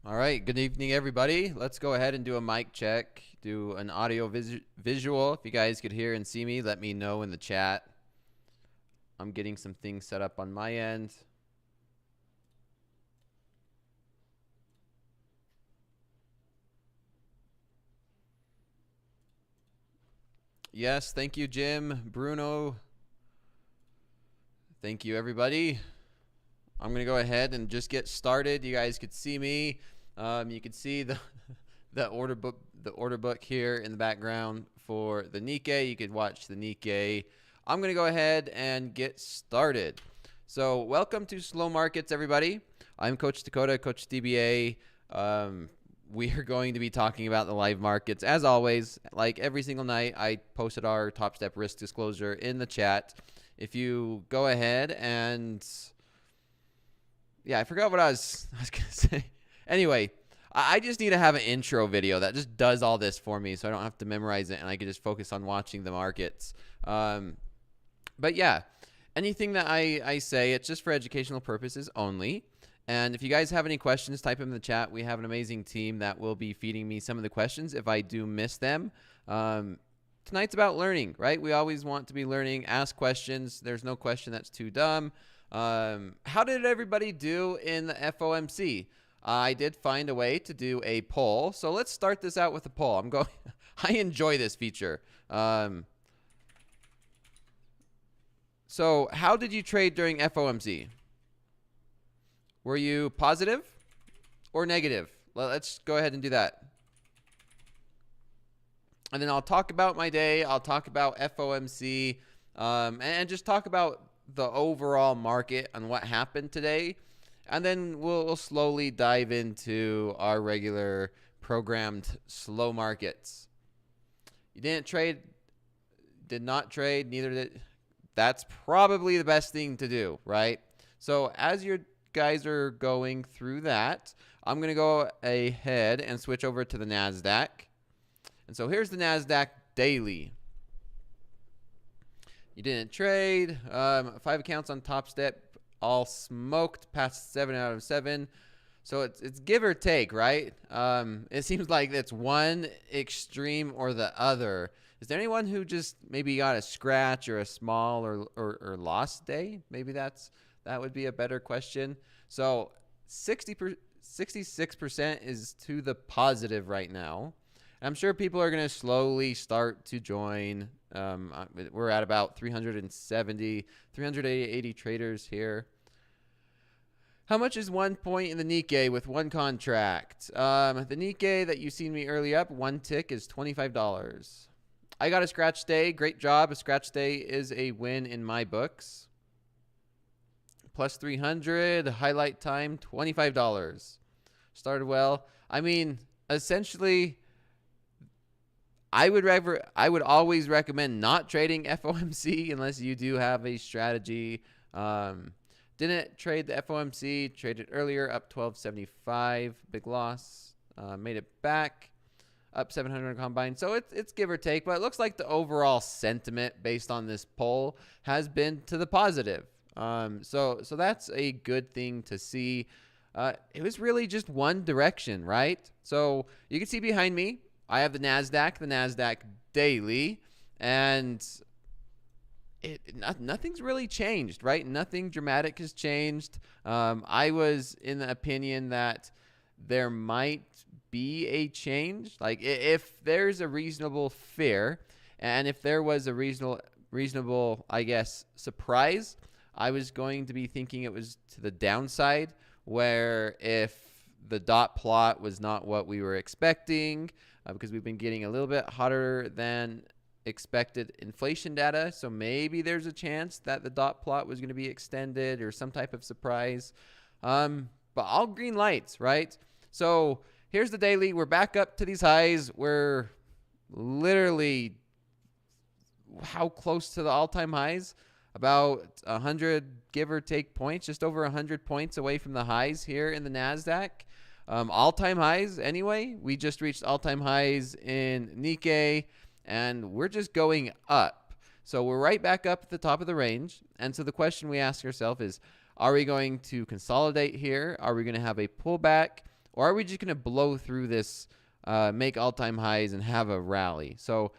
All right, good evening, everybody. Let's go ahead and do a mic check, do an audio visual. If you guys could hear and see me, let me know in the chat. I'm getting some things set up on my end. Yes, thank you, Jim, Bruno. Thank you, everybody. I'm going to go ahead and just get started. You guys could see me. You can see the order book here in the background for the Nikkei. You could watch the Nikkei. I'm going to go ahead and get started. So welcome to Slow Markets, everybody. I'm Coach Dakota, Coach DBA. We are going to be talking about the live markets. As always, like every single night, I posted our Top Step risk disclosure in the chat. If you go ahead and... yeah, I forgot what I was going to say. Anyway, I just need to have an intro video that just does all this for me so I don't have to memorize it and I can just focus on watching the markets. But yeah, anything that I say, it's just for educational purposes only. And if you guys have any questions, type them in the chat. We have an amazing team that will be feeding me some of the questions if I do miss them. Tonight's about learning, right? We always want to be learning. Ask questions. There's no question that's too dumb. How did everybody do in the FOMC? I did find a way to do a poll. So let's start this out with a poll. I enjoy this feature. So how did you trade during FOMC? Were you positive or negative? Well, let's go ahead and do that. And then I'll talk about my day. I'll talk about FOMC, and just talk about the overall market and what happened today. And then we'll slowly dive into our regular programmed slow markets. You didn't trade, did not trade, neither did. That's probably the best thing to do, right? So as you guys are going through that, I'm going to go ahead and switch over to the NASDAQ. And so here's the NASDAQ daily. You didn't trade. 5 accounts on Topstep, all smoked past 7 out of 7. So it's give or take, right? It seems like it's one extreme or the other. Is there anyone who just maybe got a scratch or a small or lost day? Maybe that would be a better question. So 66% is to the positive right now. I'm sure people are going to slowly start to join. We're at about 380 traders here. How much is 1 point in the Nikkei with one contract? The Nikkei that you seen me early up, one tick is $25. I got a scratch day. Great job. A scratch day is a win in my books. Plus 300. Highlight time, $25. Started well. I mean, essentially... I would always recommend not trading FOMC unless you do have a strategy. Didn't trade the FOMC, traded earlier, up 12.75, big loss. Made it back, up 700 combined. So it's give or take, but it looks like the overall sentiment based on this poll has been to the positive. So that's a good thing to see. It was really just one direction, right? So you can see behind me, I have the NASDAQ daily, and nothing's really changed, right? Nothing dramatic has changed. I was in the opinion that there might be a change. Like if there's a reasonable fear, and if there was a reasonable, I guess, surprise, I was going to be thinking it was to the downside, where if the dot plot was not what we were expecting, because we've been getting a little bit hotter than expected inflation data. So maybe there's a chance that the dot plot was going to be extended or some type of surprise. But all green lights, right? So here's the daily. We're back up to these highs. We're literally how close to the all-time highs? About 100, give or take points, just over 100 points away from the highs here in the NASDAQ. All-time highs anyway. We just reached all-time highs in Nikkei, and we're just going up. So we're right back up at the top of the range. And so the question we ask ourselves is, are we going to consolidate here? Are we going to have a pullback? Or are we just going to blow through this, make all-time highs and have a rally? So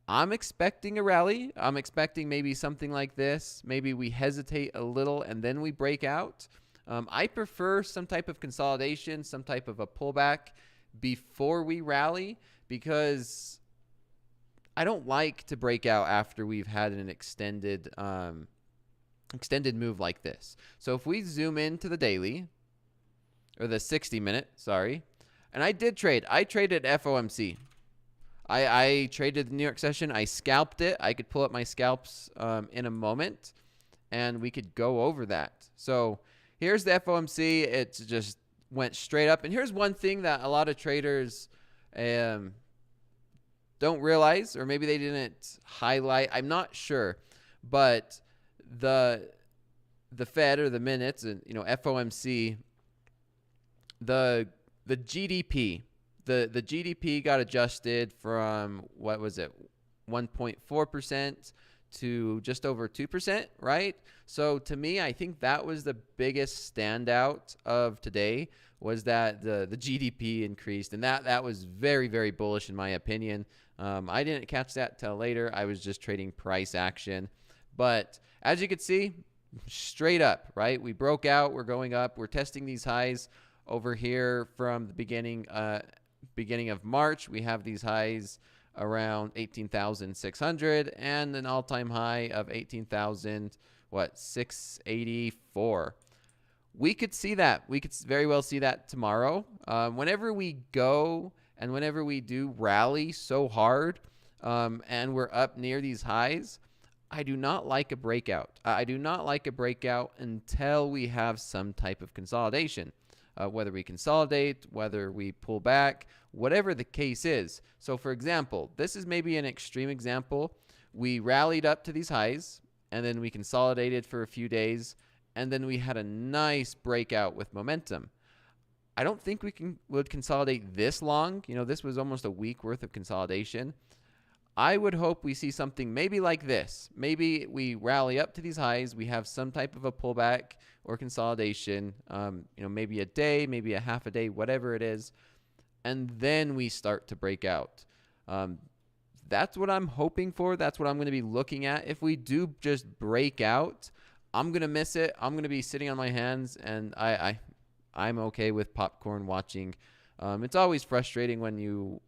I'm expecting a rally. I'm expecting maybe something like this. Maybe we hesitate a little and then we break out. I prefer some type of consolidation, some type of a pullback before we rally, because I don't like to break out after we've had an extended move like this. So if we zoom into the daily, or the 60-minute, sorry, and I traded FOMC. I traded the New York session. I scalped it. I could pull up my scalps in a moment, and we could go over that. So here's the FOMC. It just went straight up. And here's one thing that a lot of traders don't realize, or maybe they didn't highlight. I'm not sure, but the Fed, or the minutes, and FOMC, the GDP. The GDP got adjusted from, what was it, 1.4% to just over 2%, right? So to me, I think that was the biggest standout of today, was that the GDP increased, and that was very, very bullish in my opinion. I didn't catch that till later. I was just trading price action. But as you can see, straight up, right? We broke out. We're going up. We're testing these highs over here from the beginning of March. We have these highs around 18,600 and an all-time high of 18,684. We could see that. We could very well see that tomorrow. Whenever we go and whenever we do rally so hard and we're up near these highs, I do not like a breakout. I do not like a breakout until we have some type of consolidation. Whether we consolidate, whether we pull back, whatever the case is. So for example, this is maybe an extreme example. We rallied up to these highs, and then we consolidated for a few days, and then we had a nice breakout with momentum. I don't think would consolidate this long. This was almost a week worth of consolidation. I would hope we see something maybe like this. Maybe we rally up to these highs, we have some type of a pullback or consolidation, maybe a day, maybe a half a day, whatever it is, and then we start to break out. That's what I'm hoping for. That's what I'm going to be looking at. If we do just break out, I'm going to miss it. I'm going to be sitting on my hands, and I'm okay with popcorn watching. It's always frustrating when you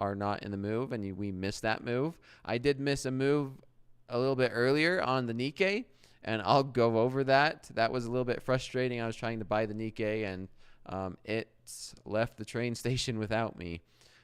are not in the move and we miss that move. I did miss a move a little bit earlier on the Nikkei, and I'll go over that. That was a little bit frustrating. I was trying to buy the Nikkei, and it left the train station without me.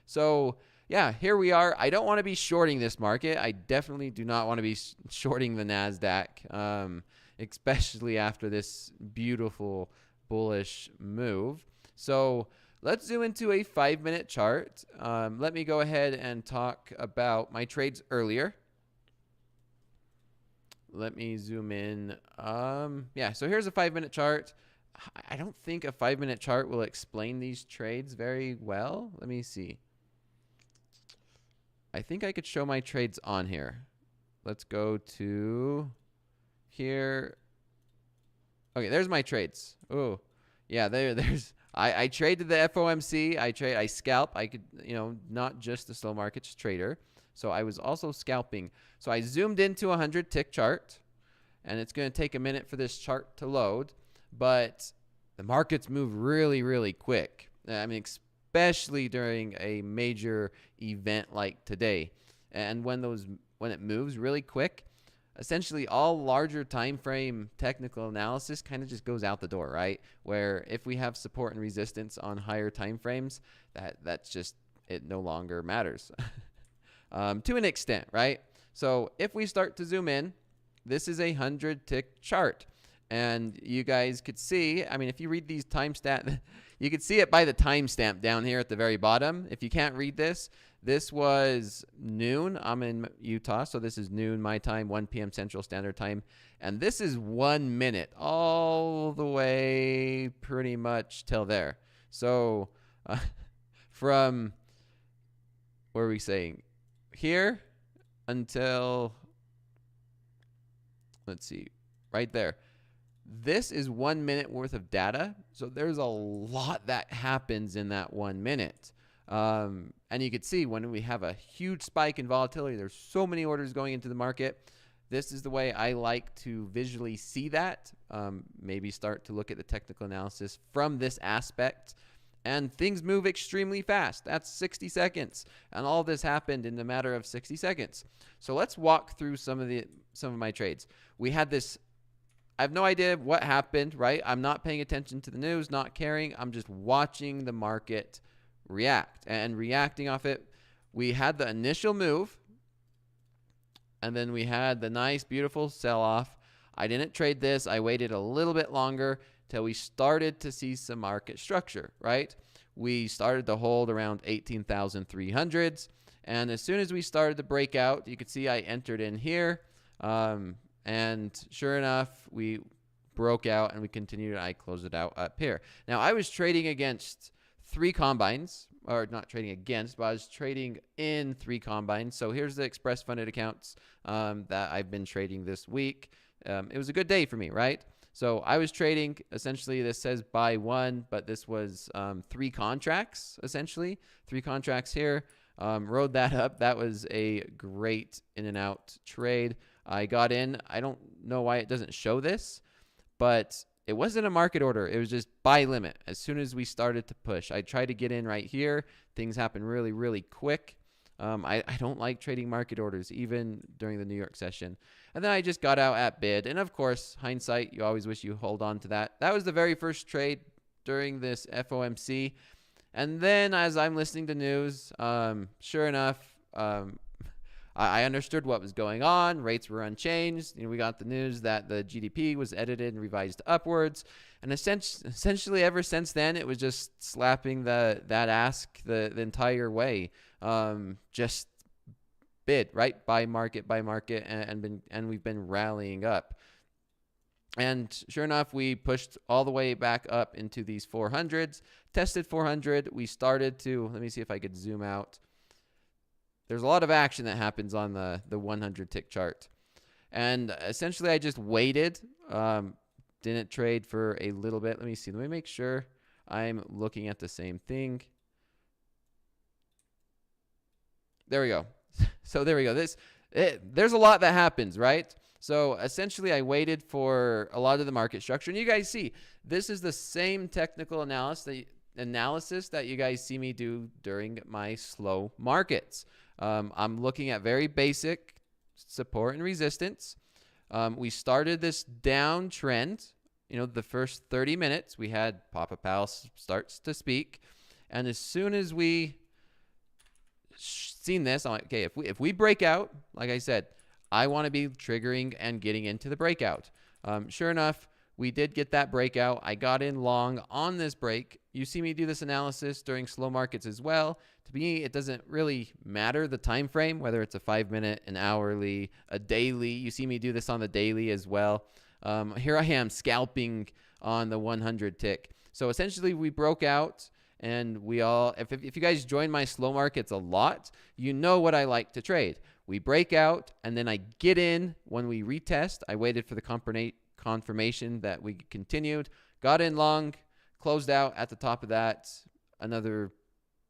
So yeah, here we are. I don't want to be shorting this market. I definitely do not want to be shorting the NASDAQ, especially after this beautiful bullish move. So let's zoom into a 5-minute chart. Let me go ahead and talk about my trades earlier. Let me zoom in. Yeah, so here's a 5-minute chart. I don't think a 5-minute chart will explain these trades very well. Let me see. I think I could show my trades on here. Let's go to here. Okay, there's my trades. Oh, yeah, there's. I traded the FOMC. I scalp. I could, not just the slow markets trader. So I was also scalping. So I zoomed into a 100-tick chart, and it's going to take a minute for this chart to load. But the markets move really, really quick. I mean, especially during a major event like today. And when it moves really quick, essentially all larger time frame technical analysis kind of just goes out the door, right? Where if we have support and resistance on higher time frames, that's just, it no longer matters to an extent, right? So if we start to zoom in, this is a 100-tick chart, and you guys could see, I mean, if you read these timestamp, you could see it by the timestamp down here at the very bottom. If you can't read this, this was noon. I'm in Utah, so this is noon my time, 1 p.m. Central Standard Time. And this is 1 minute all the way pretty much till there. So from, what are we saying? Here until, let's see, right there. This is 1 minute worth of data. So there's a lot that happens in that 1 minute. And you can see when we have a huge spike in volatility, there's so many orders going into the market. This is the way I like to visually see that. Maybe start to look at the technical analysis from this aspect. And things move extremely fast. That's 60 seconds. And all this happened in a matter of 60 seconds. So let's walk through some of my trades. We had this, I have no idea what happened, right? I'm not paying attention to the news, not caring. I'm just watching the market react and reacting off it. We had the initial move, and then we had the nice, beautiful sell-off. I didn't trade this. I waited a little bit longer till we started to see some market structure, right? We started to hold around 18,300s. And as soon as we started to break out, you could see I entered in here. And sure enough, we broke out and we continued. I closed it out up here. Now, I was trading against 3 combines, or not trading against, but I was trading in 3 combines. So here's the express funded accounts that I've been trading this week. It was a good day for me, right? So I was trading, essentially, this says buy 1, but this was 3 contracts, essentially. 3 contracts here. Rode that up. That was a great in and out trade. I got in. I don't know why it doesn't show this, but it wasn't a market order. It was just buy limit. As soon as we started to push, I tried to get in right here. Things happen really, really quick. I don't like trading market orders, even during the New York session. And then I just got out at bid. And of course, hindsight, you always wish you hold on to that. That was the very first trade during this FOMC. And then as I'm listening to news, sure enough, I understood what was going on. Rates were unchanged. We got the news that the GDP was edited and revised upwards. And essentially ever since then, it was just slapping that ask the entire way. Just bid, right? Buy market, and we've been rallying up. And sure enough, we pushed all the way back up into these 400s, tested 400. We started to, let me see if I could zoom out. There's a lot of action that happens on the 100 tick chart. And essentially, I just waited, didn't trade for a little bit. Let me see. Let me make sure I'm looking at the same thing. There we go. So there we go. There's a lot that happens, right? So essentially, I waited for a lot of the market structure. And you guys see, this is the same technical analysis that you guys see me do during my slow markets. I'm looking at very basic support and resistance. We started this downtrend. The first 30 minutes, we had Papa Pal starts to speak. And as soon as we seen this, I'm like, okay, if we break out, like I said, I want to be triggering and getting into the breakout. Sure enough, we did get that breakout. I got in long on this break. You see me do this analysis during slow markets as well. To me, it doesn't really matter the time frame, whether it's a 5-minute, an hourly, a daily. You see me do this on the daily as well. Here I am scalping on the 100 tick. So essentially, we broke out. And we all, if you guys join my slow markets a lot, you know what I like to trade. We break out, and then I get in when we retest. I waited for the confirmation that we continued, got in long, closed out at the top of that. Another,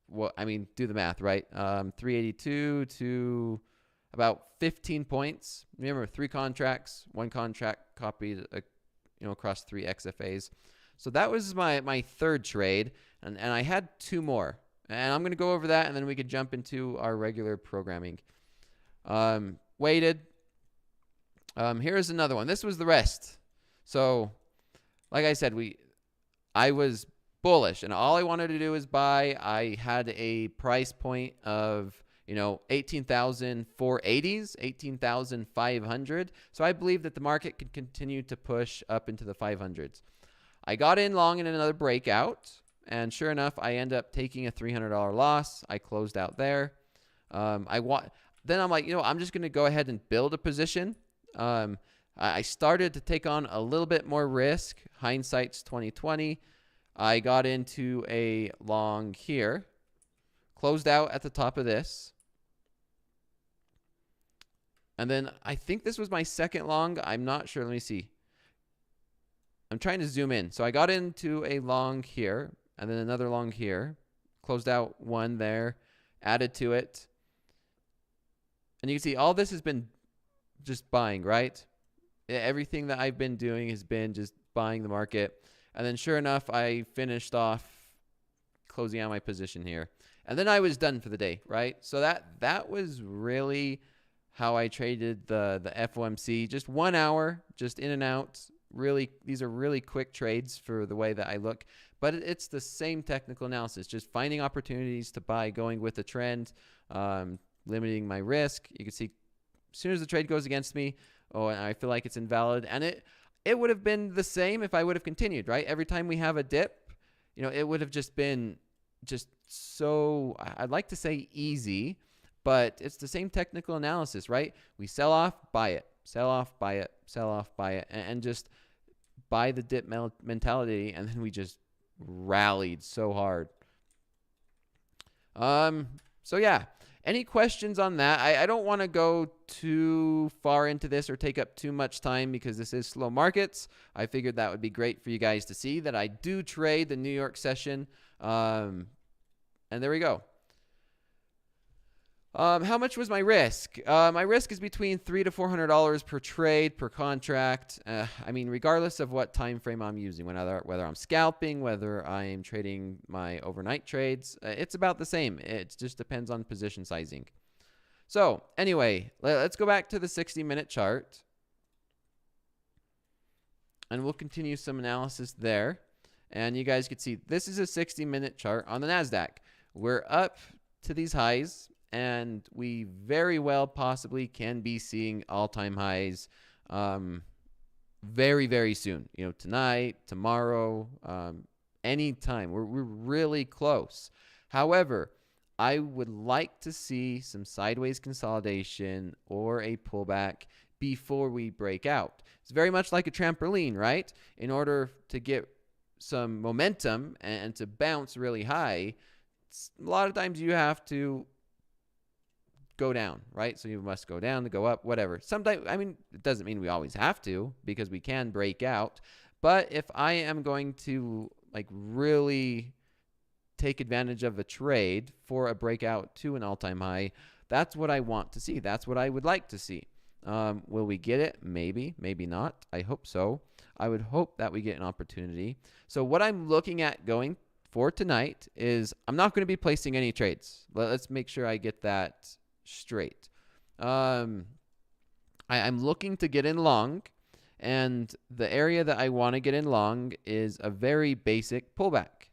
do the math, right? 382 to about 15 points. Remember, 3 contracts, 1 contract copied, across 3 XFAs. So that was my 3rd trade, and I had 2 more. And I'm going to go over that, and then we could jump into our regular programming. Waited. Here's another one. This was the rest. So, like I said, I was bullish, and all I wanted to do was buy. I had a price point of 18,480s, 18,500. So I believe that the market could continue to push up into the 500s. I got in long in another breakout, and sure enough, I end up taking a $300 loss. I closed out there. Then I'm like, I'm just going to go ahead and build a position. I started to take on a little bit more risk. Hindsight's 2020. I got into a long here, closed out at the top of this. And then I think this was my second long. I'm not sure. Let me see. I'm trying to zoom in. So I got into a long here and then another long here, closed out one there, added to it. And you can see all this has been just buying, right? Everything that I've been doing has been just buying the market. And then sure enough, I finished off closing out my position here. And then I was done for the day, right? So that was really how I traded the FOMC. Just 1 hour, just in and out. Really, these are really quick trades for the way that I look. But it's the same technical analysis, just finding opportunities to buy, going with the trend, limiting my risk. You can see as soon as the trade goes against me, oh, and I feel like it's invalid. And it would have been the same if I would have continued, right? Every time we have a dip, you know, it would have just been just so, I'd like to say easy, but it's the same technical analysis, right? We sell off, buy it, sell off, buy it, sell off, buy it, and just buy the dip mentality. And then we just rallied so hard. So yeah, any questions on that? I don't want to go too far into this or take up too much time because this is slow markets. I figured that would be great for you guys to see that I do trade the New York session. And there we go. How much was my risk? My risk is between $300 to $400 per trade, per contract. I mean, regardless of what time frame I'm using, whether I'm scalping, whether I'm trading my overnight trades, it's about the same. It just depends on position sizing. So anyway, let's go back to the 60-minute chart. And we'll continue some analysis there. And you guys can see this is a 60-minute chart on the NASDAQ. We're up to these highs. And we very well possibly can be seeing all-time highs very, very soon. You know, tonight, tomorrow, anytime. We're really close. However, I would like to see some sideways consolidation or a pullback before we break out. It's very much like a trampoline, right? In order to get some momentum and to bounce really high, a lot of times you have to go down, right? So you must go down to go up, whatever. Sometimes, I mean, it doesn't mean we always have to because we can break out. But if I am going to like really take advantage of a trade for a breakout to an all-time high, that's what I want to see. That's what I would like to see. Will we get it? Maybe, maybe not. I hope so. I would hope that we get an opportunity. So what I'm looking at going for tonight is I'm not going to be placing any trades. Let's make sure I get that straight. I'm looking to get in long, and the area that I want to get in long is a very basic pullback.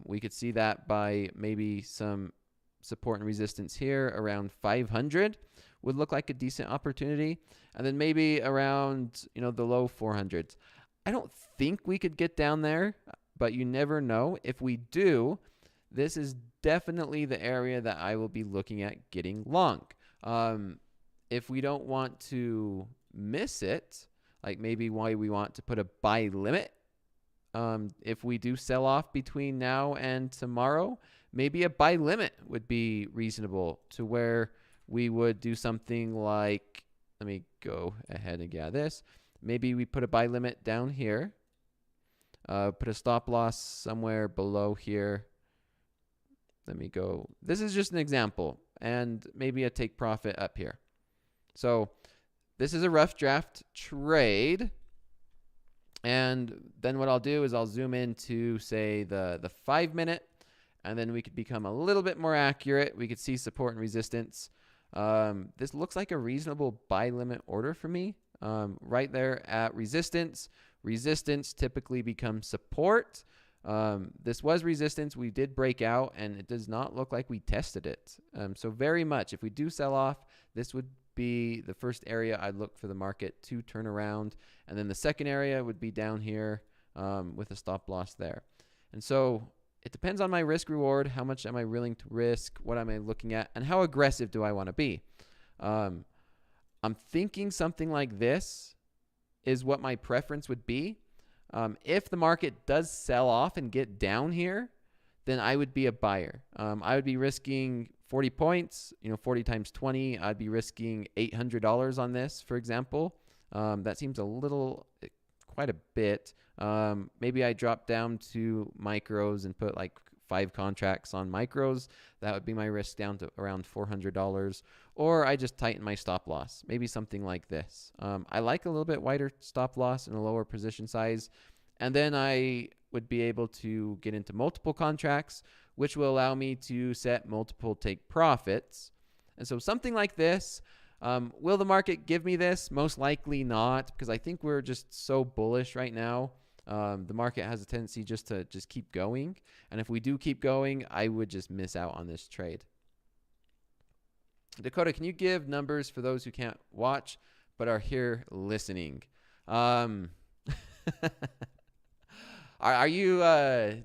We could see that by maybe some support and resistance here around 500 would look like a decent opportunity, and then maybe around, you know, the low 400s. I don't think we could get down there, but you never know. If we do, this is definitely the area that I will be looking at getting long. If we don't want to miss it, like maybe why we want to put a buy limit, if we do sell off between now and tomorrow, maybe a buy limit would be reasonable to where we would do something like, let me go ahead and get this. Maybe we put a buy limit down here, put a stop loss somewhere below here. Let me go. This is just an example, and maybe a take profit up here. So this is a rough draft trade. And then what I'll do is I'll zoom into, say, the 5-minute, and then we could become a little bit more accurate. We could see support and resistance. This looks like a reasonable buy limit order for me. Right there at resistance. Resistance typically becomes support. This was resistance. We did break out, and it does not look like we tested it. So very much, if we do sell off, this would be the first area I'd look for the market to turn around. And then the second area would be down here with a stop loss there. And so it depends on my risk reward. How much am I willing to risk? What am I looking at? And how aggressive do I want to be? I'm thinking something like this is what my preference would be. If the market does sell off and get down here, then I would be a buyer. I would be risking 40 points, 40 times 20. I'd be risking $800 on this, for example. That seems quite a bit. Maybe I drop down to micros and put like 5 contracts on micros. That would be my risk down to around $400. Or I just tighten my stop loss, maybe something like this. I like a little bit wider stop loss and a lower position size. And then I would be able to get into multiple contracts, which will allow me to set multiple take profits. And so something like this, will the market give me this? Most likely not, because I think we're just so bullish right now. The market has a tendency just to keep going. And if we do keep going, I would just miss out on this trade. Dakota, can you give numbers for those who can't watch but are here listening? Are you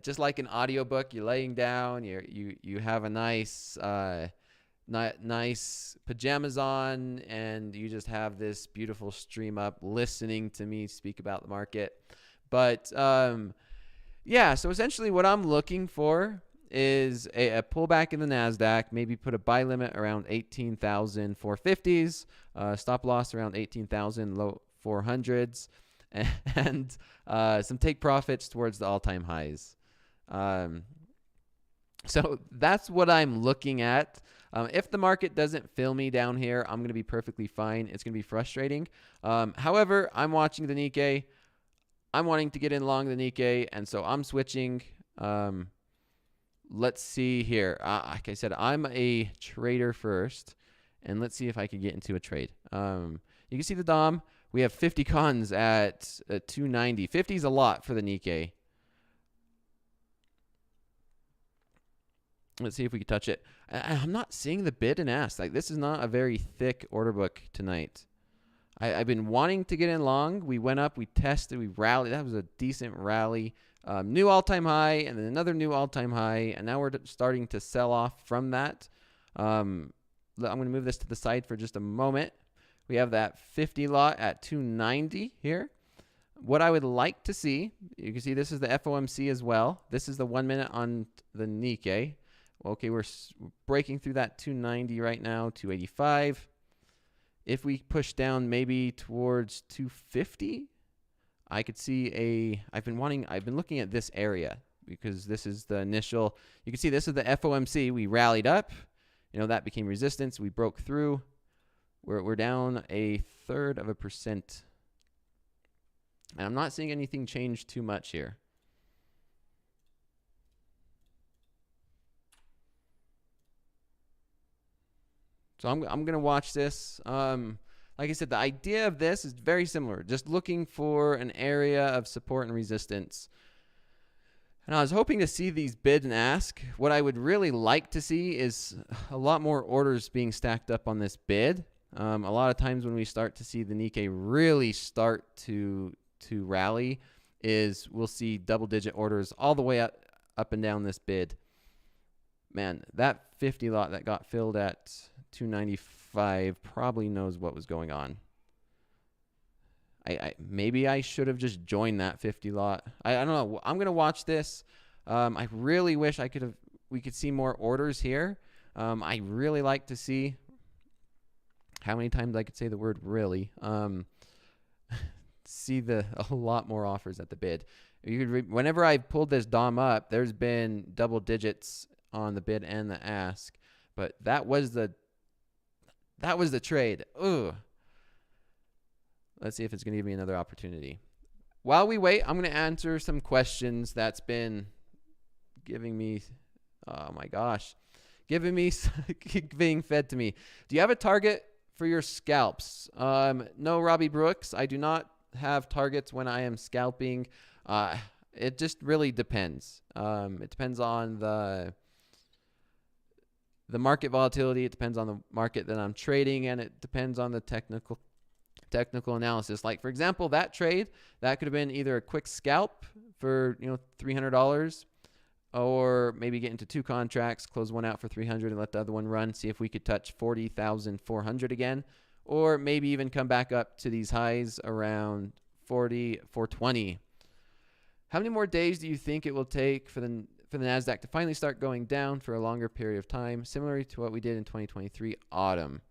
just like an audiobook? You're laying down, you have a nice nice pajamas on, and you just have this beautiful stream up listening to me speak about the market. But yeah, so essentially what I'm looking for is a pullback in the NASDAQ, maybe put a buy limit around 18,450s, stop loss around 18,000, low 400s, and some take profits towards the all-time highs. So that's what I'm looking at. If the market doesn't fill me down here, I'm going to be perfectly fine. It's going to be frustrating. However, I'm watching the Nikkei. I'm wanting to get in long the Nikkei, and so I'm switching. Let's see here. Like I said, I'm a trader first, and let's see if I can get into a trade. You can see the DOM. We have 50 cons at 290. 50 is a lot for the Nikkei. Let's see if we can touch it. I'm not seeing the bid and ask. Like, this is not a very thick order book tonight. I've been wanting to get in long. We went up, we tested, we rallied. That was a decent rally. New all-time high, and then another new all-time high, and now we're starting to sell off from that. I'm going to move this to the side for just a moment. We have that 50 lot at 290 here. What I would like to see, you can see this is the FOMC as well. This is the 1 minute on the Nikkei. Okay, we're breaking through that 290 right now, 285. If we push down maybe towards 250, I could see I've been looking at this area because this is the initial, you can see this is the FOMC. We rallied up, that became resistance. We broke through. We're down 1/3%. And I'm not seeing anything change too much here. So I'm going to watch this. Like I said, the idea of this is very similar. Just looking for an area of support and resistance. And I was hoping to see these bid and ask. What I would really like to see is a lot more orders being stacked up on this bid. A lot of times when we start to see the Nikkei really start to rally, is we'll see double-digit orders all the way up and down this bid. Man, that 50 lot that got filled at 295 probably knows what was going on. Maybe I should have just joined that 50 lot. I don't know. I'm gonna watch this. I really wish we could see more orders here. I really like to see how many times I could say the word really. See a lot more offers at the bid. Whenever I pulled this DOM up, there's been double digits on the bid and the ask, but that was the trade. Ooh. Let's see if it's going to give me another opportunity. While we wait, I'm going to answer some questions that's been giving me, oh my gosh, being fed to me. Do you have a target for your scalps? No, Robbie Brooks, I do not have targets when I am scalping. It just really depends. It depends on the market volatility. It depends on the market that I'm trading, and it depends on the technical analysis. Like, for example, that trade, that could have been either a quick scalp for $300, or maybe get into 2 contracts, close one out for 300 and let the other one run, see if we could touch 40,400 again, or maybe even come back up to these highs around 420. How many more days do you think it will take for the NASDAQ to finally start going down for a longer period of time, similar to what we did in 2023 autumn?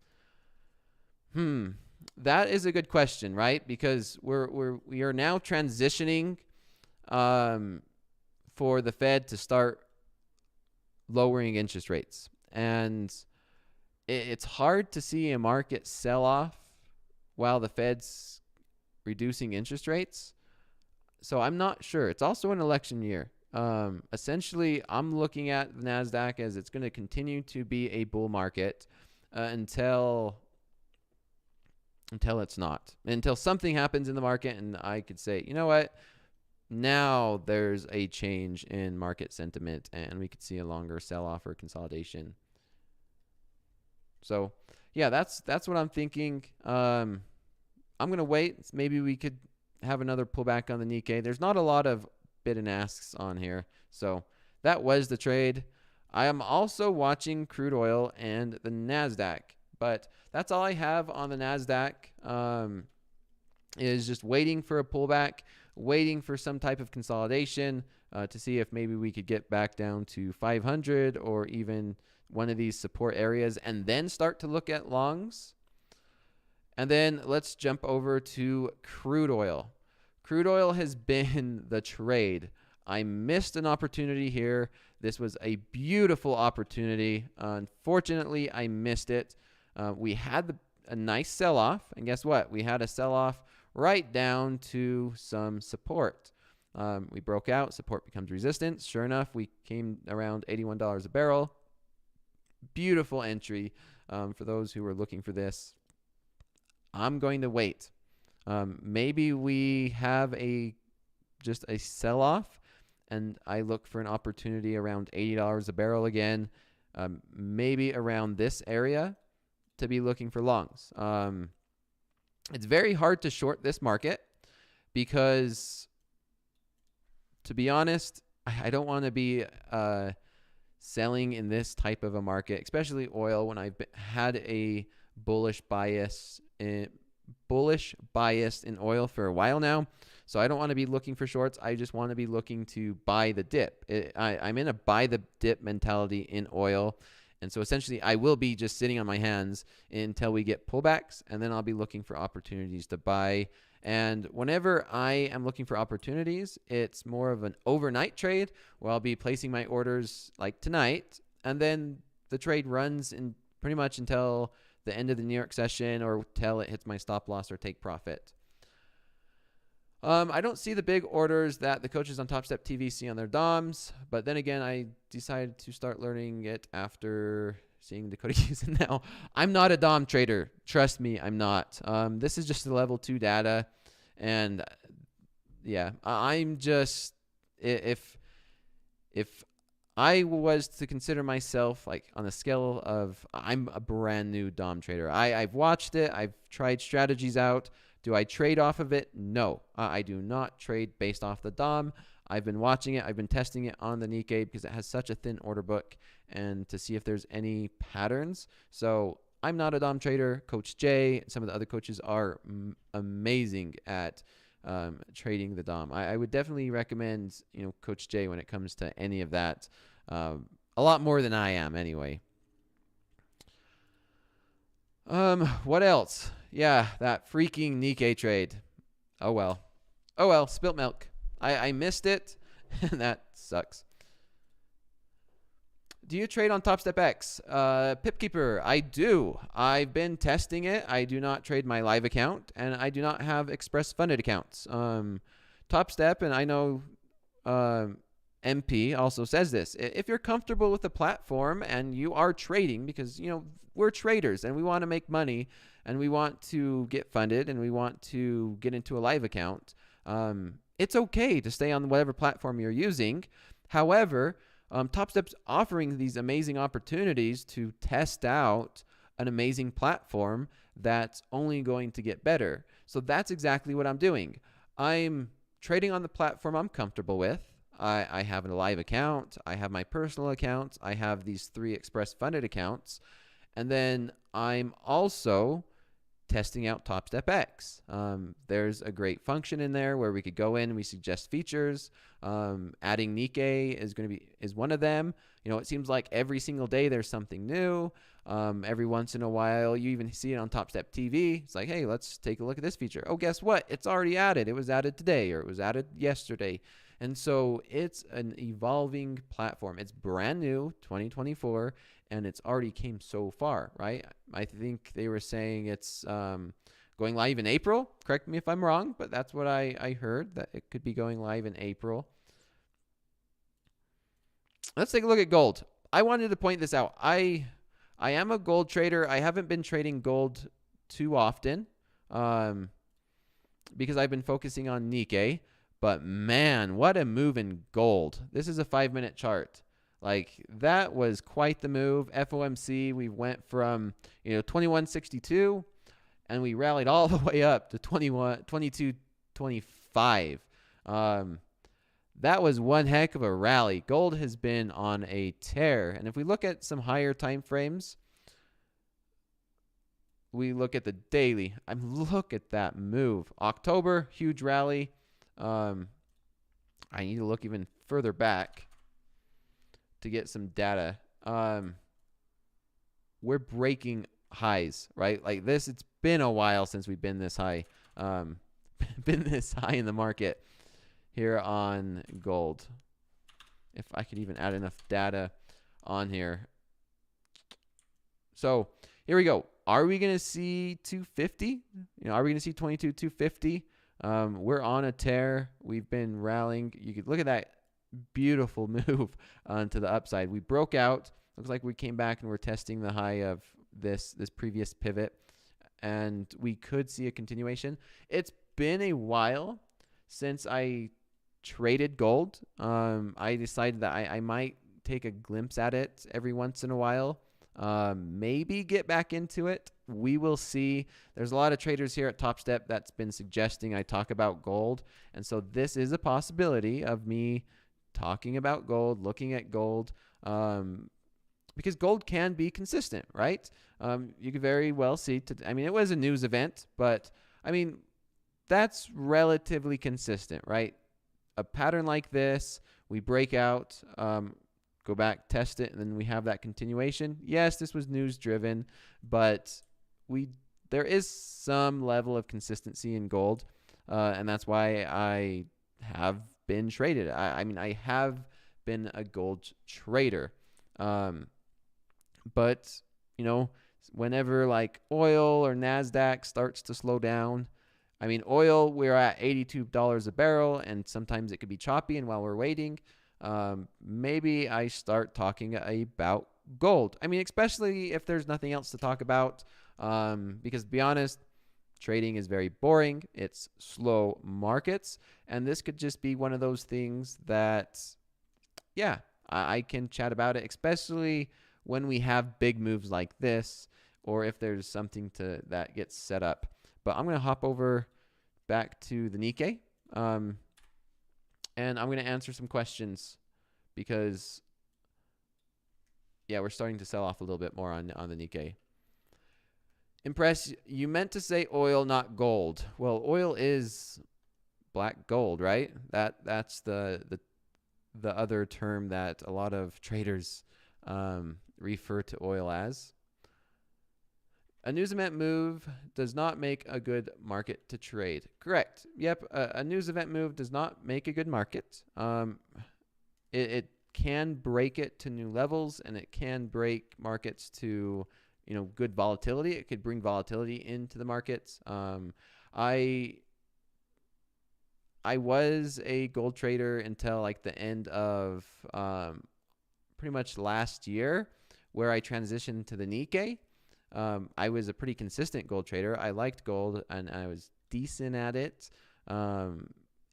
that is a good question, right? Because we are now transitioning for the Fed to start lowering interest rates. And it's hard to see a market sell off while the Fed's reducing interest rates. So I'm not sure. It's also an election year. Essentially, I'm looking at the NASDAQ as it's going to continue to be a bull market until it's not. Until something happens in the market and I could say, you know what? Now there's a change in market sentiment and we could see a longer sell-off or consolidation. So, yeah, that's what I'm thinking. I'm going to wait. Maybe we could have another pullback on the Nikkei. There's not a lot of bid and asks on here. So that was the trade. I am also watching crude oil and the NASDAQ. But that's all I have on the NASDAQ, is just waiting for a pullback, waiting for some type of consolidation to see if maybe we could get back down to 500 or even one of these support areas and then start to look at longs. And then let's jump over to crude oil. Crude oil has been the trade. I missed an opportunity here. This was a beautiful opportunity. Unfortunately, I missed it. We had a nice sell-off, and guess what? We had a sell-off right down to some support. We broke out. Support becomes resistance. Sure enough, we came around $81 a barrel. Beautiful entry for those who were looking for this. I'm going to wait. Maybe we have just a sell-off, and I look for an opportunity around $80 a barrel again, maybe around this area to be looking for longs. It's very hard to short this market because, to be honest, I don't want to be selling in this type of a market, especially oil, when I've had a bullish bias in oil for a while now. So I don't want to be looking for shorts. I just want to be looking to buy the dip. I'm in a buy the dip mentality in oil. And so essentially I will be just sitting on my hands until we get pullbacks, and then I'll be looking for opportunities to buy. And whenever I am looking for opportunities, it's more of an overnight trade where I'll be placing my orders like tonight, and then the trade runs in pretty much until the end of the New York session or till it hits my stop loss or take profit. I don't see the big orders that the coaches on TopstepTV see on their DOMs, but then again, I decided to start learning it after seeing Dakota use it now. I'm not a DOM trader. Trust me, I'm not. This is just the level 2 data, and yeah, I'm just, if I was to consider myself like on a scale of, I'm a brand new DOM trader. I've watched it. I've tried strategies out. Do I trade off of it? No, I do not trade based off the DOM. I've been watching it. I've been testing it on the Nikkei because it has such a thin order book and to see if there's any patterns. So I'm not a DOM trader. Coach Jay, some of the other coaches are amazing at trading the DOM. I would definitely recommend, Coach Jay when it comes to any of that. A lot more than I am anyway. What else? Yeah, that freaking Nikkei trade. Oh well, spilt milk. I missed it, and that sucks. Do you trade on TopstepX? Pipkeeper, I do. I've been testing it. I do not trade my live account, and I do not have express funded accounts. Topstep, and I know MP also says this. If you're comfortable with the platform and you are trading, because, we're traders and we want to make money and we want to get funded and we want to get into a live account, it's okay to stay on whatever platform you're using. However, Topstep's offering these amazing opportunities to test out an amazing platform that's only going to get better. So that's exactly what I'm doing. I'm trading on the platform I'm comfortable with. I have a live account. I have my personal account. I have these 3 express funded accounts. And then I'm also testing out Topstep X. There's a great function in there where we could go in and we suggest features. Adding Nikkei is one of them. You know, it seems like every single day there's something new. Every once in a while, you even see it on TopstepTV. It's like, hey, let's take a look at this feature. Oh, guess what? It's already added. It was added today, or it was added yesterday. And so it's an evolving platform. It's brand new, 2024, and it's already came so far, right? I think they were saying it's going live in April. Correct me if I'm wrong, but that's what I heard, that it could be going live in April. Let's take a look at gold. I wanted to point this out. I am a gold trader. I haven't been trading gold too often because I've been focusing on Nikkei. But man, what a move in gold. This is a 5-minute chart. Like, that was quite the move. FOMC, we went from 2162, and we rallied all the way up to 2225. That was one heck of a rally. Gold has been on a tear. And if we look at some higher time frames, we look at the daily. Look at that move. October, huge rally. I need to look even further back to get some data. We're breaking highs, right? Like this, it's been a while since we've been this high. Been this high in the market here on gold. If I could even add enough data on here. So here we go. Are we going to see 250? Are we going to see 22,250? We're on a tear. We've been rallying. You could look at that beautiful move to the upside. We broke out. Looks like we came back and we're testing the high of this previous pivot, and we could see a continuation. It's been a while since I traded gold. I decided that I might take a glimpse at it every once in a while. Maybe get back into it. We will see. There's a lot of traders here at Topstep that's been suggesting I talk about gold. And so this is a possibility of me talking about gold, looking at gold, because gold can be consistent, right? You could very well see, it was a news event, but that's relatively consistent, right? A pattern like this, we break out, go back, test it, and then we have that continuation. Yes, this was news driven, but there is some level of consistency in gold, and that's why I have been traded. I have been a gold trader, but whenever like oil or NASDAQ starts to slow down, oil, we're at $82 a barrel, and sometimes it could be choppy, and while we're waiting, maybe I start talking about gold. Especially if there's nothing else to talk about, because to be honest, trading is very boring. It's slow markets, and this could just be one of those things that, yeah, I can chat about it, especially when we have big moves like this, or if there's something that gets set up. But I'm going to hop over back to the Nikkei, and I'm going to answer some questions because, yeah, we're starting to sell off a little bit more on the Nikkei. Impress, you meant to say oil, not gold. Well, oil is black gold, right? That's the other term that a lot of traders refer to oil as. A news event move does not make a good market to trade. Correct. Yep. A news event move does not make a good market. It can break it to new levels, and it can break markets to good volatility. It could bring volatility into the markets. I was a gold trader until like the end of pretty much last year, where I transitioned to the Nikkei. I was a pretty consistent gold trader. I liked gold, and I was decent at it.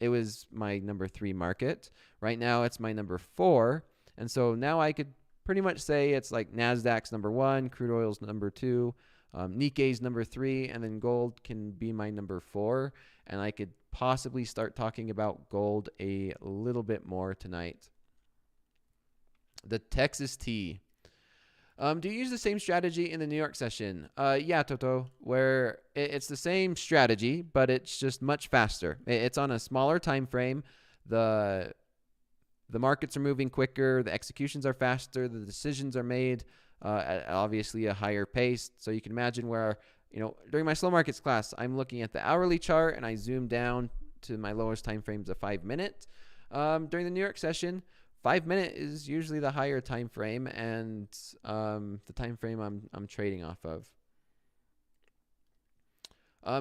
It was my number 3 market. Right now, it's my number 4. And so now I could pretty much say it's like NASDAQ's number 1, crude oil's number 2, Nikkei's number 3, and then gold can be my number 4. And I could possibly start talking about gold a little bit more tonight. The Texas tea. Do you use the same strategy in the New York session? Yeah, Toto, where it's the same strategy, but it's just much faster. It's on a smaller time frame. The markets are moving quicker. The executions are faster. The decisions are made at obviously a higher pace. So you can imagine where, during my slow markets class, I'm looking at the hourly chart and I zoom down to my lowest time frames of 5 minutes. During the New York session, 5 minute is usually the higher time frame and the time frame I'm trading off of.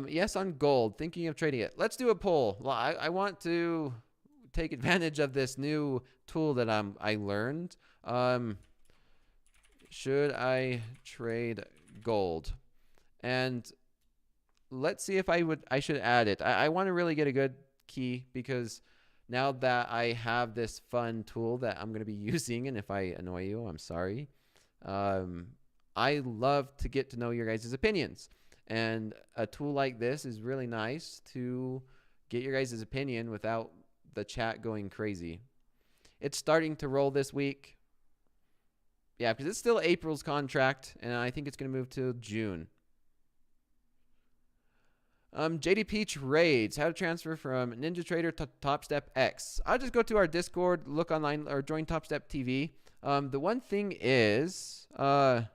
Yes, on gold, thinking of trading it. Let's do a poll. Well, I want to take advantage of this new tool that I learned. Should I trade gold? And let's see if I should add it. I want to really get a good key, because now that I have this fun tool that I'm going to be using, and if I annoy you, I'm sorry. I love to get to know your guys' opinions. And a tool like this is really nice to get your guys' opinion without the chat going crazy. It's starting to roll this week. Yeah, because it's still April's contract, and I think it's going to move to June. JDP trades, how to transfer from NinjaTrader to Topstep X. I'll just go to our Discord, look online, or join TopstepTV. The one thing is, let's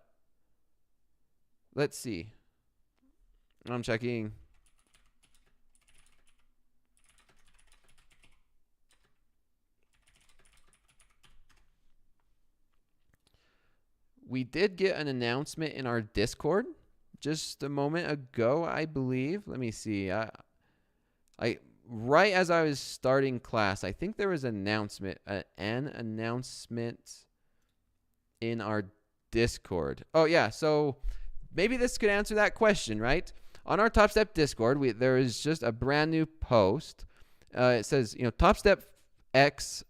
see. I'm checking. We did get an announcement in our Discord just a moment ago, I believe. Let me see. Right as I was starting class, I think there was an announcement in our Discord. Oh yeah, so maybe this could answer that question, right? On our Topstep Discord, there is just a brand new post. It says, Topstep X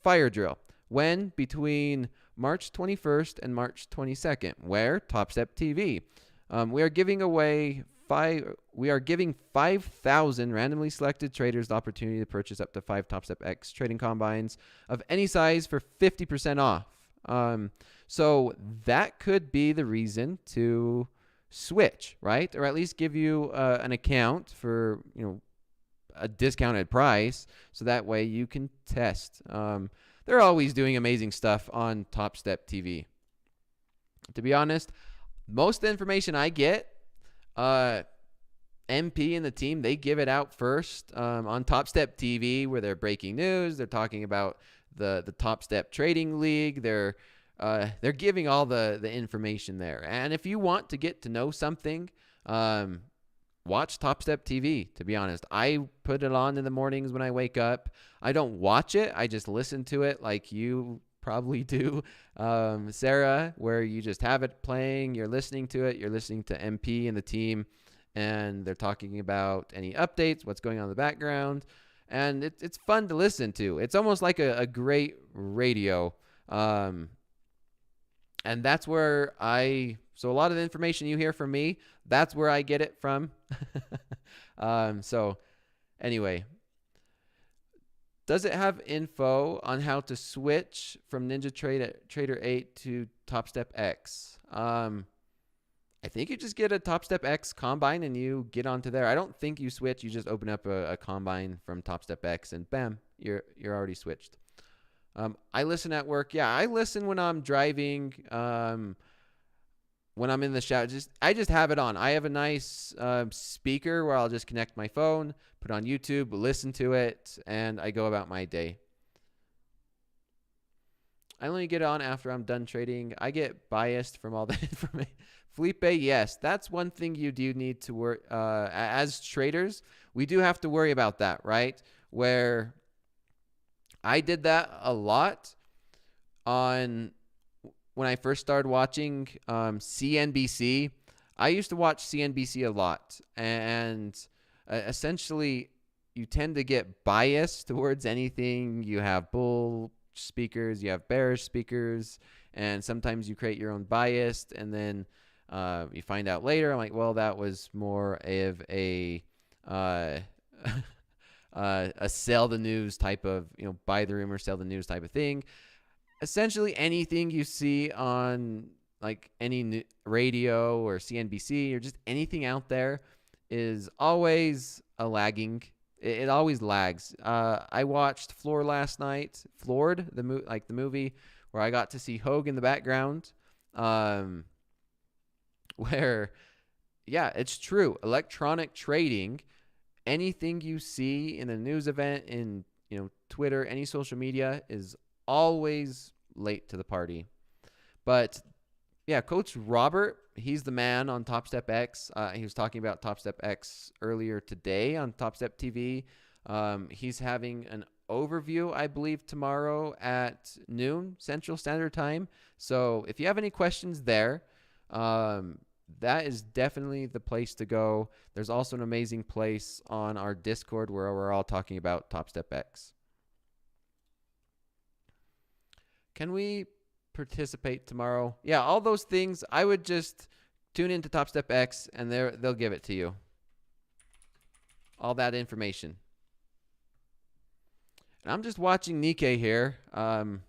fire drill. When? Between March 21st and March 22nd. Where? TopstepTV. We are giving 5,000 randomly selected traders the opportunity to purchase up to 5 Topstep X trading combines of any size for 50% off. So that could be the reason to switch, right? Or at least give you an account for a discounted price, so that way you can test. They're always doing amazing stuff on TopstepTV. To be honest, most of the information I get, MP and the team, they give it out first on TopstepTV, where they're breaking news. They're talking about the Topstep Trading League. They're giving all the information there. And if you want to get to know something, watch TopstepTV. To be honest, I put it on in the mornings when I wake up. I don't watch it. I just listen to it like you probably do, Sarah, where you just have it playing. You're listening to it. You're listening to MP and the team, and they're talking about any updates, what's going on in the background. And it's fun to listen to. It's almost like a great radio. And that's where so a lot of the information you hear from me, that's where I get it from. So anyway, does it have info on how to switch from NinjaTrader 8 to Topstep X? I think you just get a Topstep X combine and you get onto there. I don't think you switch. You just open up a combine from Topstep X and bam, you're already switched. I listen at work. Yeah, I listen when I'm driving. When I'm in the shower, I just have it on. I have a nice speaker where I'll just connect my phone, put on YouTube, listen to it, and I go about my day. I only get it on after I'm done trading. I get biased from all the information. Felipe, yes, that's one thing you do need to work. As traders, we do have to worry about that, right? Where I did that a lot when I first started watching CNBC. I used to watch CNBC a lot, and essentially you tend to get biased towards anything. You have bull speakers, you have bearish speakers, and sometimes you create your own bias, and then you find out later, I'm like, well, that was more of a sell the news type of, buy the rumor, sell the news type of thing. Essentially anything you see on like any radio or CNBC or just anything out there is always a lagging. It always lags. I watched Floor last night. Floored, the movie, where I got to see Hoag in the background. Where, yeah, it's true. Electronic trading, anything you see in a news event, in Twitter, any social media, is always late to the party. But yeah, Coach Robert, he's the man on Topstep X. He was talking about Topstep X earlier today on TopstepTV. He's having an overview, I believe, tomorrow at noon Central Standard Time. So if you have any questions there, that is definitely the place to go. There's also an amazing place on our Discord where we're all talking about Topstep X. Can we participate tomorrow? Yeah, all those things. I would just tune into Topstep X and they'll give it to you. All that information. And I'm just watching Nikkei here. Man,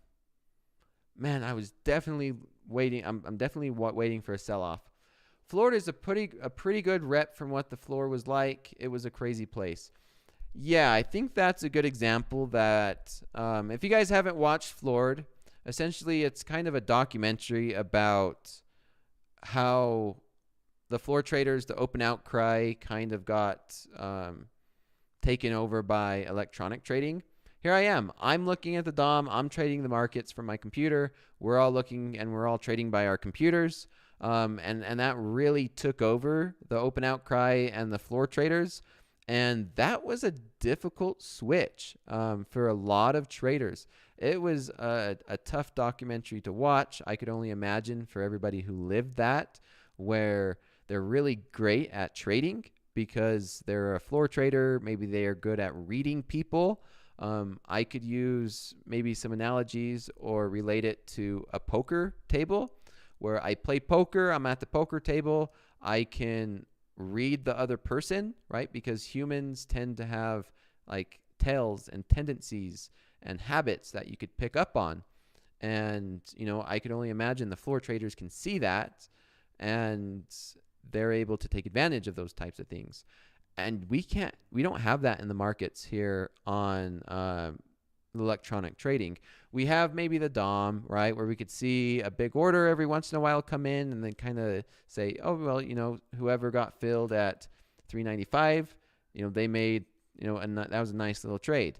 I was definitely waiting. I'm definitely waiting for a sell-off. Florida is a pretty good rep from what the floor was like. It was a crazy place. Yeah, I think that's a good example that if you guys haven't watched Floored, essentially it's kind of a documentary about how the floor traders, the open outcry, kind of got taken over by electronic trading. Here I am. I'm looking at the DOM. I'm trading the markets from my computer. We're all looking and we're all trading by our computers. And that really took over the open outcry and the floor traders. And that was a difficult switch for a lot of traders. It was a tough documentary to watch. I could only imagine for everybody who lived that, where they're really great at trading because they're a floor trader. Maybe they are good at reading people. I could use maybe some analogies or relate it to a poker table where I play poker. I'm at the poker table. I can read the other person, right? Because humans tend to have like tells and tendencies and habits that you could pick up on. And, I could only imagine the floor traders can see that and they're able to take advantage of those types of things. And we don't have that in the markets here on electronic trading. We have maybe the DOM, right, where we could see a big order every once in a while come in and then kind of say, oh, well, whoever got filled at 395, they made, and that was a nice little trade.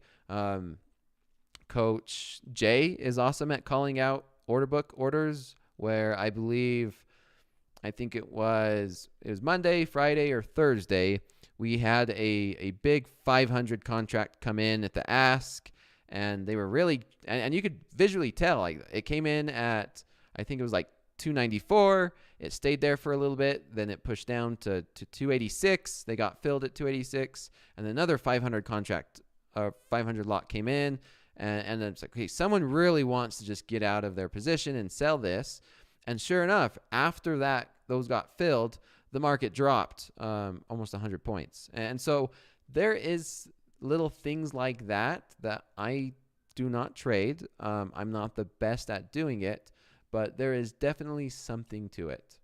Coach Jay is awesome at calling out order book orders, where I think it was Monday, Friday, or Thursday. We had a big 500 contract come in at the ask, and they were really, and you could visually tell, like it came in at, I think it was like 294. It stayed there for a little bit. Then it pushed down to 286. They got filled at 286, and another 500 lot came in. And it's like, okay, someone really wants to just get out of their position and sell this. And sure enough, after those got filled, the market dropped almost 100 points. And so there is little things like that I do not trade. I'm not the best at doing it, but there is definitely something to it.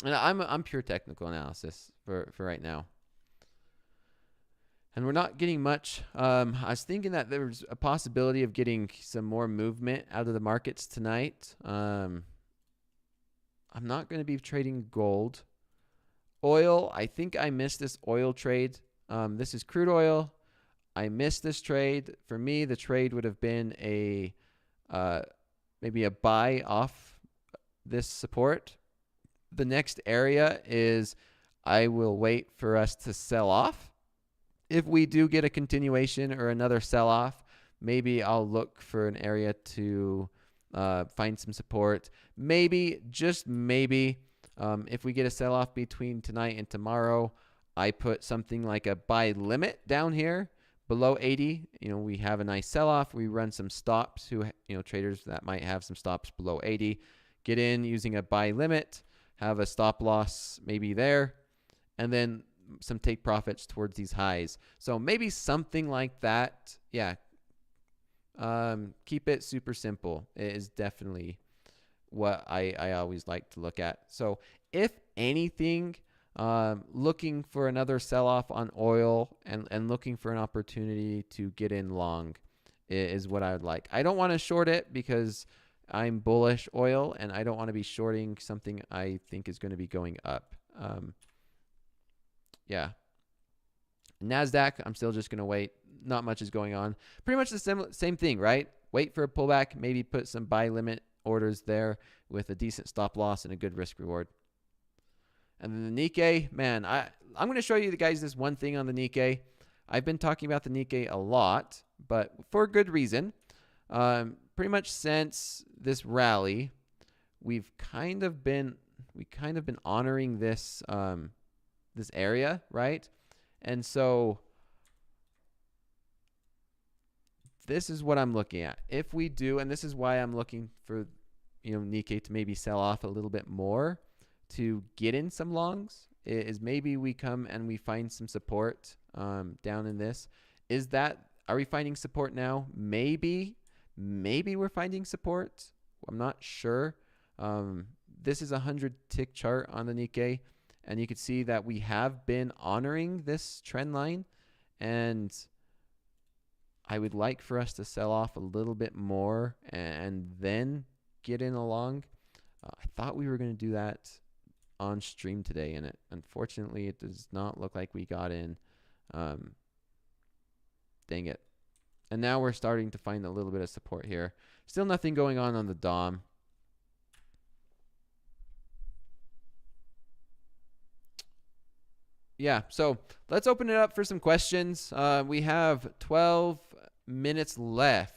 And I'm pure technical analysis for right now. And we're not getting much. I was thinking that there's a possibility of getting some more movement out of the markets tonight. I'm not going to be trading gold. Oil, I think I missed this oil trade. This is crude oil. I missed this trade. For me, the trade would have been maybe a buy off this support. The next area is I will wait for us to sell off. If we do get a continuation or another sell-off, maybe I'll look for an area to find some support. Maybe, just maybe, if we get a sell-off between tonight and tomorrow, I put something like a buy limit down here below 80. We have a nice sell-off. We run some stops. Traders that might have some stops below 80, get in using a buy limit, have a stop loss maybe there, and then some take profits towards these highs. So maybe something like that. Yeah. Keep it super simple. It is definitely what I always like to look at. So if anything, looking for another sell-off on oil and looking for an opportunity to get in long is what I would like. I don't want to short it because I'm bullish oil, and I don't want to be shorting something I think is going to be going up. Yeah. NASDAQ, I'm still just going to wait. Not much is going on. Pretty much the same thing, right? Wait for a pullback, maybe put some buy limit orders there with a decent stop loss and a good risk reward. And then the Nikkei, man, I'm going to show you guys this one thing on the Nikkei. I've been talking about the Nikkei a lot, but for good reason. Pretty much since this rally, we've kind of been honoring this this area, right? And so this is what I'm looking at. If we do, and this is why I'm looking for, Nikkei to maybe sell off a little bit more to get in some longs, is maybe we come and we find some support down in this. Are we finding support now? Maybe we're finding support. I'm not sure. This is a 100 tick chart on the Nikkei, and you can see that we have been honoring this trend line, and I would like for us to sell off a little bit more and then get in along. I thought we were going to do that on stream today, and unfortunately it does not look like we got in. Dang it. And now we're starting to find a little bit of support here. Still nothing going on the DOM. Yeah, so let's open it up for some questions. We have 12 minutes left.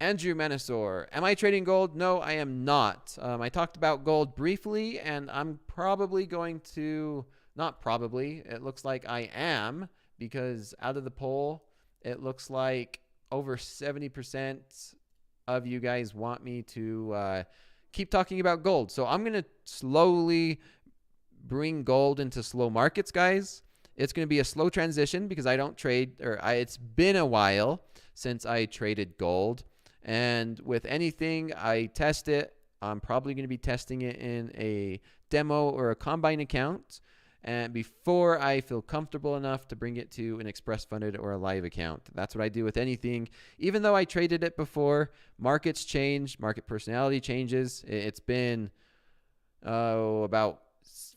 Andrew Manasor, am I trading gold? No, I am not. I talked about gold briefly, and I'm probably going to, not probably, it looks like I am, because out of the poll, it looks like over 70% of you guys want me to keep talking about gold. So I'm going to slowly bring gold into slow markets, guys. It's going to be a slow transition because I don't trade, it's been a while since I traded gold. And with anything, I test it. I'm probably going to be testing it in a demo or a combine account, and before I feel comfortable enough to bring it to an express funded or a live account. That's what I do with anything. Even though I traded it before, markets change, market personality changes. It's been about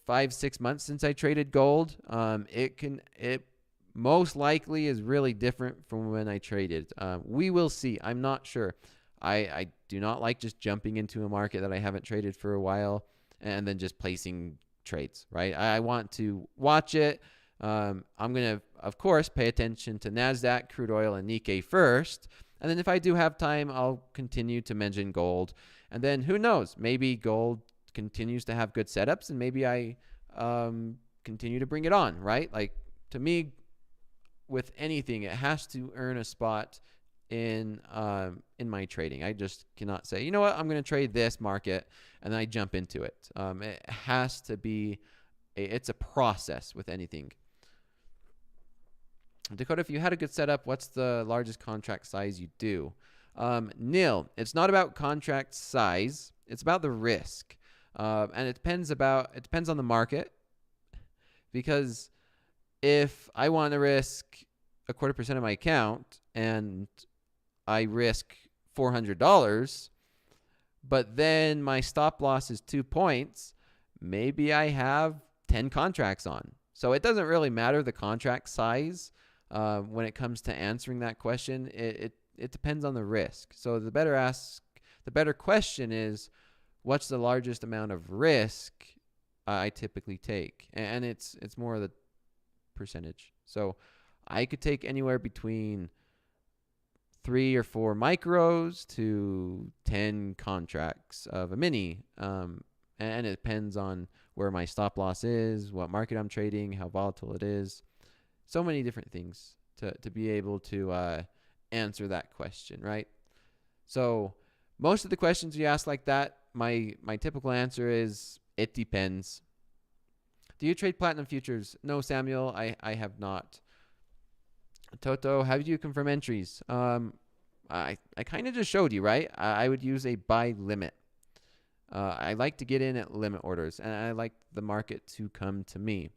5-6 months since I traded gold. It most likely is really different from when I traded. We will see. I'm not sure. I do not like just jumping into a market that I haven't traded for a while and then just placing trades, right? I want to watch it. I'm going to, of course, pay attention to NASDAQ, crude oil, and Nikkei first. And then if I do have time, I'll continue to mention gold. And then who knows? Maybe gold continues to have good setups, and maybe I continue to bring it on, right? Like, to me, with anything, it has to earn a spot in my trading. I just cannot say, you know what, I'm going to trade this market and then I jump into it. It has to be it's a process with anything. Dakota, if you had a good setup, what's the largest contract size you do? Neil, it's not about contract size. It's about the risk. And it depends on the market, because if I want to risk 0.25% of my account and I risk $400, but then my stop loss is 2 points, maybe I have 10 contracts on. So it doesn't really matter the contract size when it comes to answering that question. It depends on the risk. So the better question is, what's the largest amount of risk I typically take? And it's more of the percentage. So I could take anywhere between 3 or 4 micros to 10 contracts of a mini. And it depends on where my stop loss is, what market I'm trading, how volatile it is. So many different things to be able to answer that question, right? So most of the questions you ask like that, my typical answer is, it depends. Do you trade platinum futures? No, Samuel, I have not. Toto, how do you confirm entries? I kind of just showed you, right? I would use a buy limit. I like to get in at limit orders, and I like the market to come to me.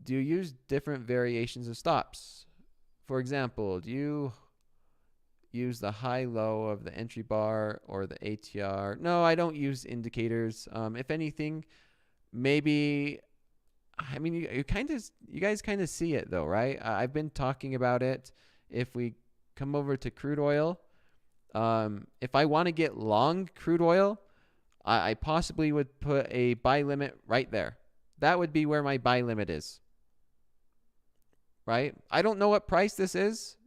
Do you use different variations of stops? For example, do you use the high-low of the entry bar or the ATR? No, I don't use indicators. If anything, maybe, I mean, you guys kind of see it though, right? I've been talking about it. If we come over to crude oil, if I want to get long crude oil, I possibly would put a buy limit right there. That would be where my buy limit is, right? I don't know what price this is.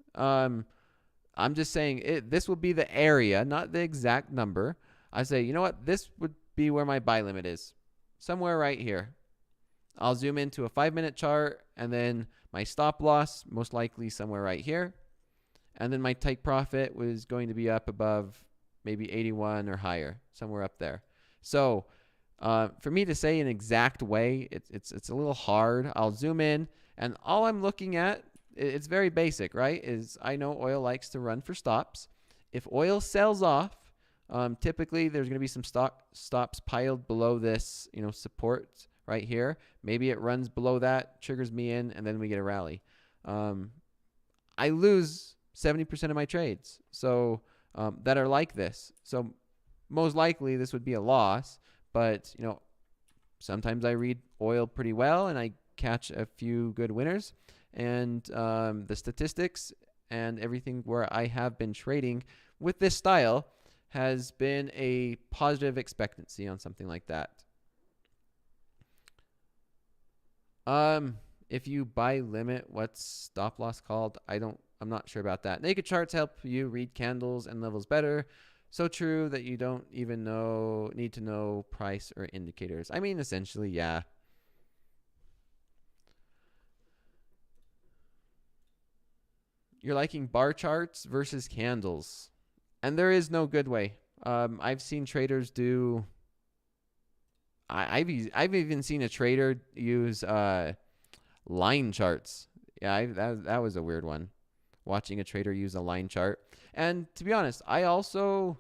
I'm just saying this will be the area, not the exact number. I say, you know what? This would be where my buy limit is, somewhere right here. I'll zoom into a 5-minute chart, and then my stop loss, most likely somewhere right here. And then my take profit was going to be up above maybe 81 or higher, somewhere up there. So for me to say an exact way, it's a little hard. I'll zoom in, and all I'm looking at, it's very basic, right? Is I know oil likes to run for stops. If oil sells off, typically there's going to be some stops piled below this, support right here. Maybe it runs below that, triggers me in, and then we get a rally. I lose 70% of my trades, so that are like this. So most likely this would be a loss, but sometimes I read oil pretty well and I catch a few good winners. And the statistics and everything where I have been trading with this style has been a positive expectancy on something like that. If you buy limit, what's stop loss called? I'm not sure about that. Naked charts help you read candles and levels better. So true that you don't even need to know price or indicators. I mean, essentially, yeah. You're liking bar charts versus candles, and there is no good way. I've seen traders do. I've even seen a trader use line charts. Yeah, that was a weird one. Watching a trader use a line chart, and to be honest, I also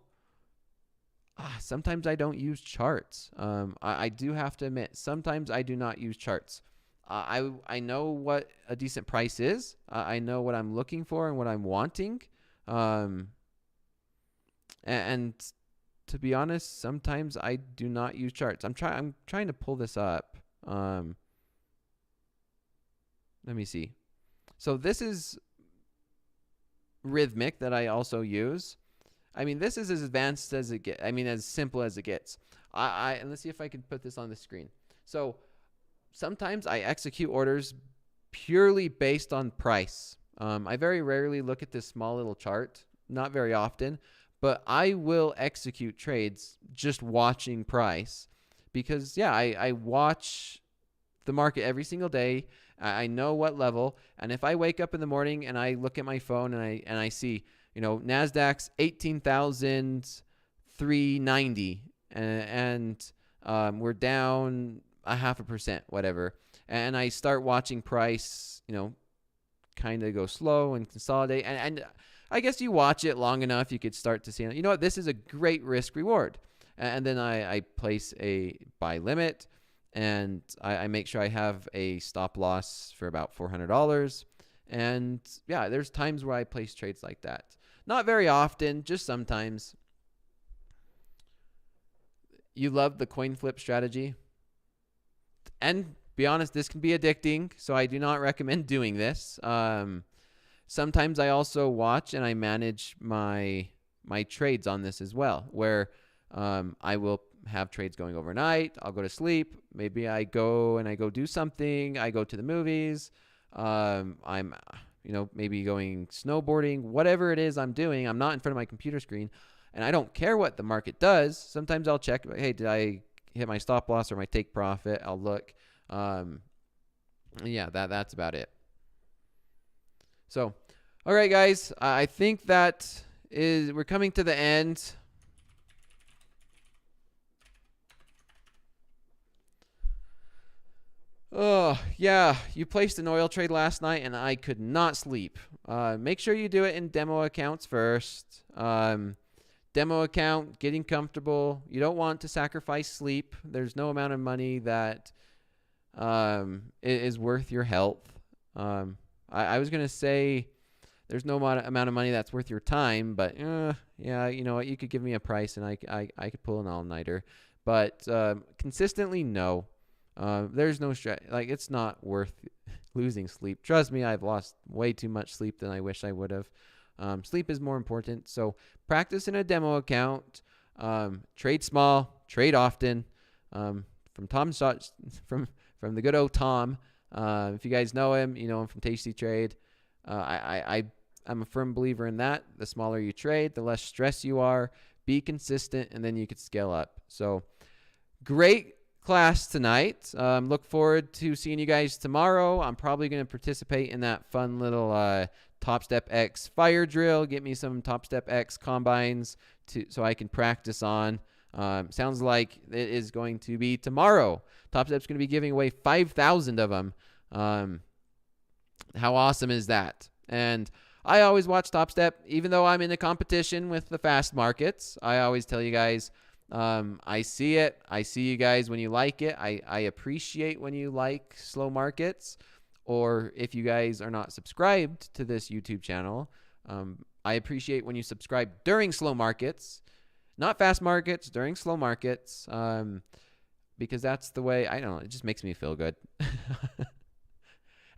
sometimes I don't use charts. I do have to admit, sometimes I do not use charts. I know what a decent price is. I know what I'm looking for and what I'm wanting. And to be honest, sometimes I do not use charts. I'm trying to pull this up. Let me see. So this is rhythmic that I also use. I mean, this is as advanced as it gets. I mean, as simple as it gets. And let's see if I can put this on the screen. So sometimes I execute orders purely based on price. I very rarely look at this small little chart, not very often, but I will execute trades just watching price because, yeah, I watch the market every single day. I know what level, and if I wake up in the morning and I look at my phone and I see, NASDAQ's 18,390 and we're down 0.5%, whatever. And I start watching price, kind of go slow and consolidate. And I guess you watch it long enough, you could start to see, what, this is a great risk reward. And then I place a buy limit, and I make sure I have a stop loss for about $400. And yeah, there's times where I place trades like that. Not very often, just sometimes. You love the coin flip strategy. And be honest, this can be addicting, so I do not recommend doing this. Sometimes I also watch and I manage my trades on this as well, where I will have trades going overnight. I'll go to sleep. Maybe I go do something. I go to the movies. I'm maybe going snowboarding. Whatever it is I'm doing, I'm not in front of my computer screen, and I don't care what the market does. Sometimes I'll check, hey, did I hit my stop loss or my take profit? I'll look. Yeah, that's about it. So, all right, guys, I think we're coming to the end. Oh, yeah, you placed an oil trade last night, and I could not sleep. Make sure you do it in demo accounts first. demo account, getting comfortable. You don't want to sacrifice sleep. There's no amount of money that is worth your health. I was going to say there's no amount of money that's worth your time, but yeah, you know what? You could give me a price and I could pull an all-nighter. But consistently, no. There's no stress. Like, it's not worth losing sleep. Trust me, I've lost way too much sleep than I wish I would have. Sleep is more important. So practice in a demo account. Trade small, trade often. From the good old Tom. If you guys know him, you know him from Tasty Trade. I'm a firm believer in that. The smaller you trade, the less stress you are. Be consistent, and then you could scale up. So great class tonight. Look forward to seeing you guys tomorrow. I'm probably going to participate in that fun little Topstep X fire drill. Get me some Topstep X combines so I can practice on. Sounds like it is going to be tomorrow. Topstep's going to be giving away 5,000 of them. How awesome is that? And I always watch Topstep, even though I'm in a competition with the fast markets. I always tell you guys, I see it. I see you guys when you like it. I appreciate when you like slow markets. Or if you guys are not subscribed to this YouTube channel, I appreciate when you subscribe during slow markets. Not fast markets, during slow markets, because that's the way, I don't know, it just makes me feel good.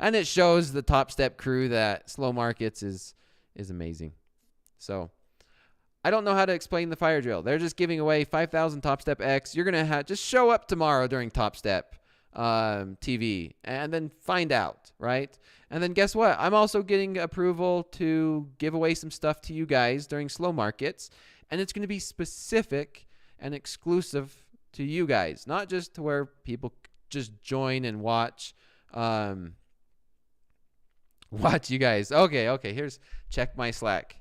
And it shows the Topstep crew that slow markets is amazing. So I don't know how to explain the fire drill. They're just giving away 5,000 Topstep X. You're going to just show up tomorrow during Topstep TV and then find out, right? And then guess what? I'm also getting approval to give away some stuff to you guys during slow markets. And it's going to be specific and exclusive to you guys, not just to where people just join and watch you guys. Okay. Here's check my Slack.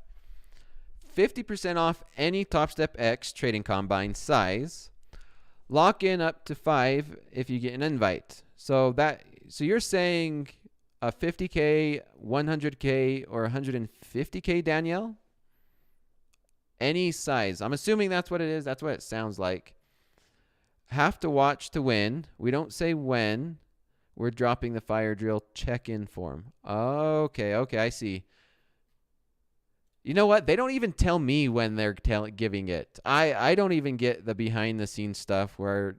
50% off any Topstep X trading combine size. Lock in up to 5 if you get an invite. So you're saying a 50K, 100K, or 150K, Danielle? Any size. I'm assuming that's what it is. That's what it sounds like. Have to watch to win. We don't say when. We're dropping the fire drill check-in form. Okay, I see. You know what? They don't even tell me when they're giving it. I don't even get the behind-the-scenes stuff where,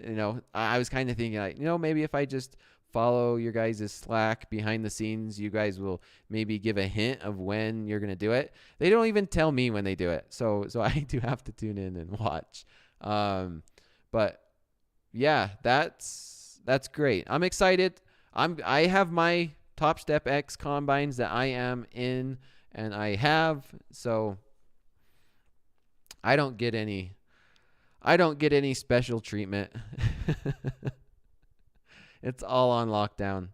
you know, I was kind of thinking, like, you know, maybe if I just follow your guys' Slack behind the scenes, you guys will maybe give a hint of when you're going to do it. They don't even tell me when they do it. So I do have to tune in and watch. But yeah, that's great. I'm excited. I have my Topstep X combines that I am in and I have, so I don't get any special treatment. It's all on lockdown.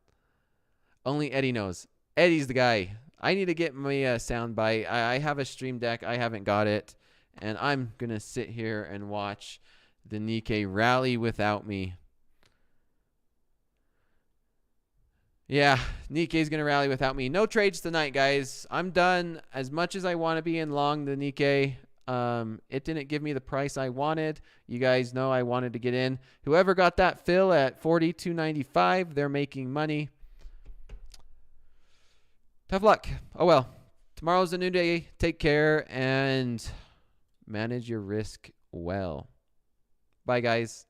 Only Eddie knows. Eddie's the guy. I need to get me a soundbite. I have a Stream Deck. I haven't got it. And I'm going to sit here and watch the Nikkei rally without me. Yeah, Nikkei's going to rally without me. No trades tonight, guys. I'm done. As much as I want to be in long the Nikkei, it didn't give me the price I wanted. You guys know I wanted to get in. Whoever got that fill at 42.95, they're making money. Tough luck. Oh well. Tomorrow's a new day. Take care and manage your risk well. Bye, guys.